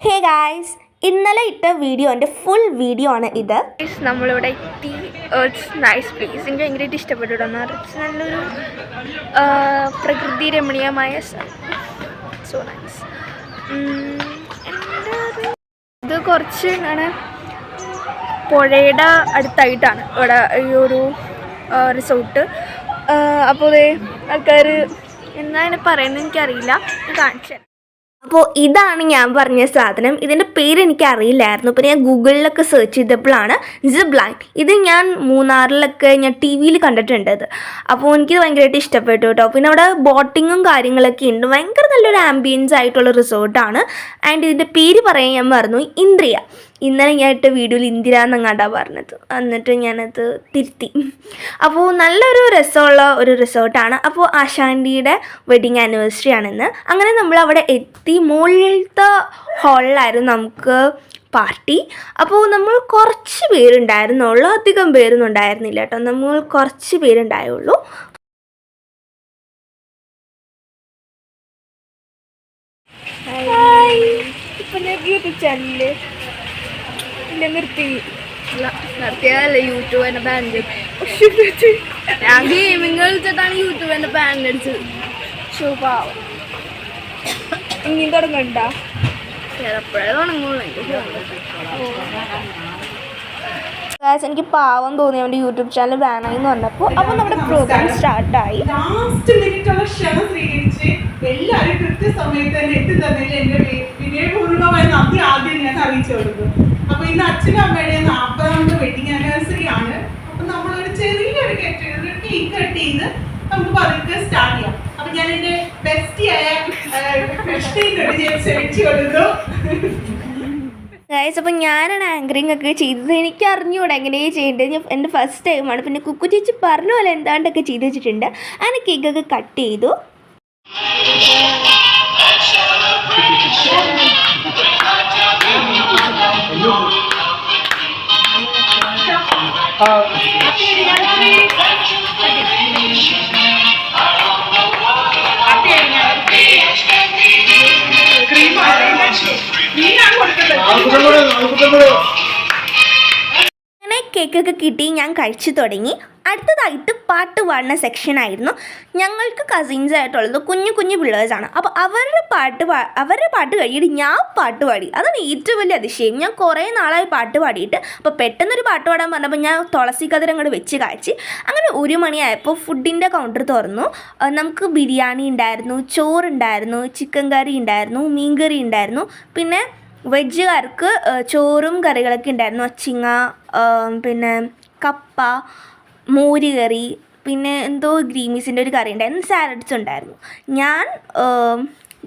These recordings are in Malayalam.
ഹേ ഗായ്സ്, ഇന്നലെ ഇട്ട വീഡിയോൻ്റെ ഫുൾ വീഡിയോ ആണ് ഇത്. നമ്മളിവിടെ എത്തി. It's nice place. എനിക്ക് ഭയങ്കരമായിട്ട് ഇഷ്ടപ്പെട്ടു. നല്ലൊരു പ്രകൃതി രമണീയമായ സോ നൈസ്. ഇത് കുറച്ച് ഇങ്ങനെ പുഴയുടെ അടുത്തായിട്ടാണ് ഇവിടെ ഈ ഒരു റിസോർട്ട്. അപ്പോൾ ആൾക്കാർ എന്താ അതിനെ പറയുന്നത് എനിക്കറിയില്ല, കാണിച്ചു. അപ്പോൾ ഇതാണ് ഞാൻ പറഞ്ഞ സാധനം. ഇതിൻ്റെ പേര് എനിക്ക് അറിയില്ലായിരുന്നു. പിന്നെ ഞാൻ ഗൂഗിളിലൊക്കെ സെർച്ച് ചെയ്തപ്പോഴാണ് സിപ്പ് ലൈൻ. ഇത് ഞാൻ മൂന്നാറിലൊക്കെ ഞാൻ ടി വിയിൽ കണ്ടിട്ടുണ്ട് ഇത്. അപ്പോൾ എനിക്കിത് ഭയങ്കരമായിട്ട് ഇഷ്ടപ്പെട്ടു കേട്ടോ. പിന്നെ അവിടെ ബോട്ടിങ്ങും കാര്യങ്ങളൊക്കെ ഉണ്ട്. ഭയങ്കര നല്ലൊരു ആംബിയൻസ് ആയിട്ടുള്ള റിസോർട്ടാണ്. ആൻഡ് ഇതിൻ്റെ പേര് പറയാൻ ഞാൻ മറന്നു, ഇന്ദ്രിയ. ഇന്നലെ ഞാൻ ഇട്ട വീഡിയോയിൽ ഇന്ദിര എന്നങ്ങാണ്ടാണ് പറഞ്ഞത്, എന്നിട്ട് ഞാനത് തിരുത്തി. അപ്പോൾ നല്ലൊരു രസമുള്ള ഒരു റിസോർട്ടാണ്. അപ്പോൾ ആശാൻ്റിയുടെ വെഡിങ് ആനിവേഴ്സറി ആണെന്ന്. അങ്ങനെ നമ്മൾ അവിടെ എത്തി. മുകളിലത്തെ ഹാളിലായിരുന്നു നമുക്ക് പാർട്ടി. അപ്പോൾ നമ്മൾ കുറച്ച് പേരുണ്ടായിരുന്നുള്ളൂ, അധികം പേരൊന്നും ഉണ്ടായിരുന്നില്ല കേട്ടോ. നമ്മൾ കുറച്ച് പേരുണ്ടായുള്ളൂ. ഇപ്പം ഞാൻ യൂട്യൂബ് ചാനലിൽ നിർത്തിയതല്ലേ യൂട്യൂബ് എൻ്റെ ബാൻഡ്. ഞാൻ ഗെയിമിങ് കളിച്ചിട്ടാണ് യൂട്യൂബ് എൻ്റെ ബാൻഡ് അടിച്ചത്. പാവം ഇനിയും തുടങ്ങണ്ട, ചിലപ്പോഴേ തുടങ്ങുള്ളൂ. എനിക്ക് പാവം തോന്നി അവൻ്റെ യൂട്യൂബ് ചാനൽ ബാനായി എന്ന് പറഞ്ഞപ്പോൾ. അപ്പോൾ നമ്മുടെ പ്രോഗ്രാം സ്റ്റാർട്ടായി. ലാസ്റ്റ് മിനിറ്റുള്ള ക്ഷണം സ്വീകരിച്ച് എല്ലാവരും കൃത്യസമയത്ത് തന്നെ എത്തിത്തന്നതിൽ എൻ്റെ വിനയപൂർവ്വമായ നന്ദി ആദ്യം ഞാൻ അറിയിച്ചു കൊടുക്കും. അപ്പോൾ ഇന്ന് അച്ഛനും അമ്മയുടെ 40ാമത്തെ വെഡിങ് ആനിവേഴ്സറി ആണ്. അപ്പം നമ്മളൊരു ചെറിയൊരു കേക്ക് കട്ട് ചെയ്ത് നമുക്ക് പതുക്കെ സ്റ്റാർട്ട് ചെയ്യാം. അപ്പം ഞാൻ എൻ്റെ ബെസ്റ്റിയായ ക്ഷണിച്ചു കൊടുത്തു. ഗൈസ്, അപ്പോൾ ഞാനാണ് ആങ്കറിങ് ഒക്കെ ചെയ്തത്. എനിക്ക് അറിഞ്ഞൂടെ എങ്ങനെയാണ് ചെയ്യേണ്ടത്. ഞാൻ എൻ്റെ ഫസ്റ്റ് ടൈമാണ്. പിന്നെ കുക്കു ചേച്ചി പറഞ്ഞ പോലെ എന്താണ്ടൊക്കെ ചെയ്ത് വെച്ചിട്ടുണ്ട്. അങ്ങനെ കേക്കൊക്കെ കട്ട് ചെയ്തു. അങ്ങനെ കേക്കൊക്കെ കിട്ടി, ഞാൻ കഴിച്ചു തുടങ്ങി. അടുത്തതായിട്ട് പാട്ട് പാടുന്ന സെക്ഷനായിരുന്നു. ഞങ്ങൾക്ക് കസിൻസ് ആയിട്ടുള്ളത് കുഞ്ഞു കുഞ്ഞു പിള്ളേഴ്സാണ്. അപ്പോൾ അവരുടെ പാട്ട് കഴിഞ്ഞിട്ട് ഞാൻ പാട്ട് പാടി. അതാണ് ഏറ്റവും വലിയ അതിശയം. ഞാൻ കുറേ നാളായി പാട്ട് പാടിയിട്ട്. അപ്പോൾ പെട്ടെന്നൊരു പാട്ട് പാടാൻ പറഞ്ഞപ്പോൾ ഞാൻ തുളസി കതിർ അങ്ങോട്ട് വെച്ച് കാച്ചി. അങ്ങനെ 1 മണിയായപ്പോൾ ഫുഡിൻ്റെ കൗണ്ടർ തുറന്നു. നമുക്ക് ബിരിയാണി ഉണ്ടായിരുന്നു, ചോറുണ്ടായിരുന്നു, ചിക്കൻ കറി ഉണ്ടായിരുന്നു, മീൻ കറി ഉണ്ടായിരുന്നു. പിന്നെ വെജുകാർക്ക് ചോറും കറികളൊക്കെ ഉണ്ടായിരുന്നു. അച്ചിങ്ങ, പിന്നെ കപ്പ, മോര് കറി, പിന്നെ എന്തോ ഗ്രീമീസിൻ്റെ ഒരു കറി ഉണ്ടായിരുന്നു, സാലഡ്സ് ഉണ്ടായിരുന്നു. ഞാൻ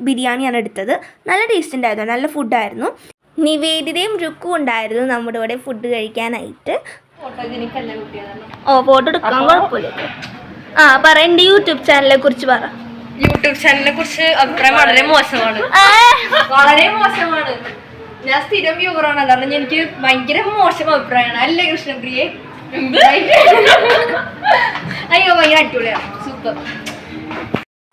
ബിരിയാണിയാണ് എടുത്തത്. നല്ല ടേസ്റ്റ് ഉണ്ടായിരുന്നു, നല്ല ഫുഡായിരുന്നു. നിവേദിതയും രുക്കും ഉണ്ടായിരുന്നു നമ്മുടെ ഇവിടെ ഫുഡ് കഴിക്കാനായിട്ട്. ഫോട്ടോ എടുക്കാൻ കുഴപ്പമില്ല. പറ, എൻ്റെ യൂട്യൂബ് ചാനലിനെ കുറിച്ച് പറ. യൂട്യൂബ് ചാനലിനെ കുറിച്ച് അഭിപ്രായം വളരെ മോശമാണ്. വളരെ മോശമാണ്. ഞാൻ സ്ഥിരം വ്യൂവറാണ്, അതാണ് എനിക്ക് ഭയങ്കര മോശം അഭിപ്രായമാണ്. അല്ലേ കൃഷ്ണപ്രിയെ? അയ്യോ, ഭയങ്കര അടിപൊളിയാണ്, സൂപ്പർ.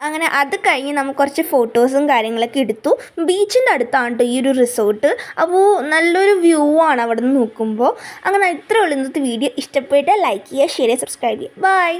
അങ്ങനെ അത് കഴിഞ്ഞ് നമുക്ക് കുറച്ച് ഫോട്ടോസും കാര്യങ്ങളൊക്കെ എടുത്തു. ബീച്ചിൻ്റെ അടുത്താണ് ഈ ഒരു റിസോർട്ട്. അപ്പോൾ നല്ലൊരു വ്യൂ ആണ് അവിടെ നിന്ന് നോക്കുമ്പോൾ. അങ്ങനെ ഇത്രയേ ഉള്ളൂ ഇന്നത്തെ വീഡിയോ. ഇഷ്ടപ്പെട്ടാൽ ലൈക്ക് ചെയ്യുക, ഷെയർ ചെയ്യുക, സബ്സ്ക്രൈബ് ചെയ്യുക. ബൈ.